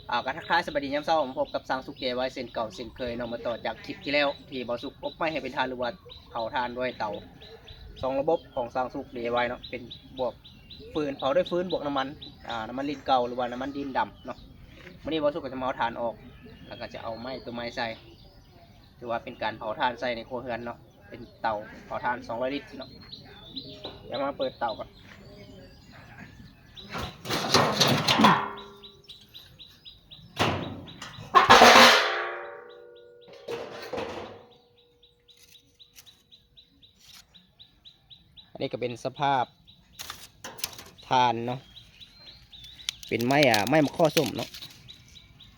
ก็ทักทายสวัสดียามเช้าผมพบกับสร้างสุกเกไว้เส้นเก่าเส้นเคยเนาะมาต่อจากคลิปที่แล้วที่บ่สุกอบไม่ให้เป็นทานหรือว่าเผาทานด้วยเตาสองระบบของสร้างสุกเกไว้เนาะเป็นบวกฟืนเผาด้วยฟืนบวกน้ำมันน้ำมันดินเก่าหรือว่าน้ำมันดินดำเนาะวันนี้บ่สุกก็จะมาเอาถ่านออกแล้วก็จะเอาไม้ตัวไม้ใส่ถือว่าเป็นการเผาถ่านใส่ในครัวเรือนเนาะเป็นเตาเผาถ่าน200 ลิตรเนาะเดี๋ยวมาเปิดเตาก่อนอันนี้ก็เป็นสภาพทานเนาะเป็นไม้ไม้มะข้อส้มเนาะ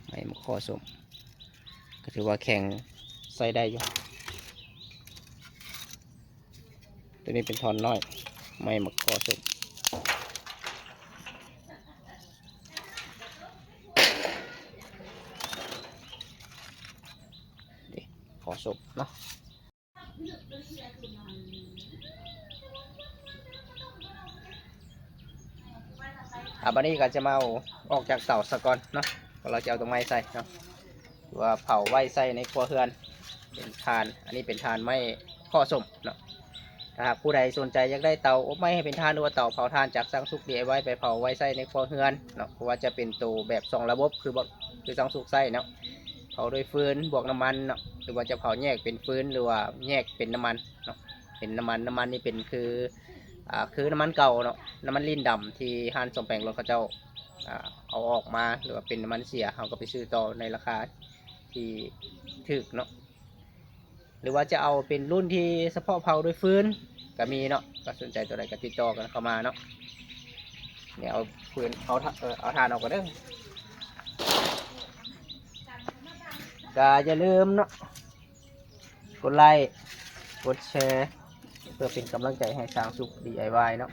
ไม้มะข้อส้มก็ถือว่าแข็งใส่ได้อยู่ตัวนี้เป็นทอนน้อยไม้มะข้อส้มขอส้มเนาะบันนี้ก็จะมาออกจากเตาสะก่อนเนาะเราจะเอาตรงไม้ใส่เนาะว่าเผาไว้ใส่ในครัวเรือนเป็นทานอันนี้เป็นทานไม้ข้อส้มเนาะถ้าหากผู้ใดสนใจอยากได้เตาอบไม้ให้เป็นทานหรือว่าเตาเผาทานจากสร้างสุกเดียไว้ไปเผาไว้ใส่ในครัวเรือนเนาะเพราะว่าจะเป็นตัวแบบ2 ระบบคือสร้างสุกใส่เนาะเผาด้วยฟืนบวกน้ำมันเนาะหรือว่าจะเผาแยกเป็นฟืนหรือว่าแยกเป็นน้ำมันเนาะเป็นน้ำมันนี่เป็นคือน้ำมันเก่าเนาะน้ำมันลิ้นดำที่ห้านสมแปลงรถเขาเจ้าเอาออกมาหรือว่าเป็นน้ำมันเสียเขาก็ไปซื้อต่อในราคาที่ถูกเนาะหรือว่าจะเอาเป็นรุ่นที่เฉพาะเผาด้วยฟืนก็มีเนาะก็สนใจตัวใดก็ติดต่อกันเข้ามาเนาะเนี่ยเอาฟืนเอาถ่านออกก็ได้ก็อย่าลืมเนาะกดไลค์กดแชร์เพื่อเป็นกำลังใจให้สร้างสุข DIY เนาะ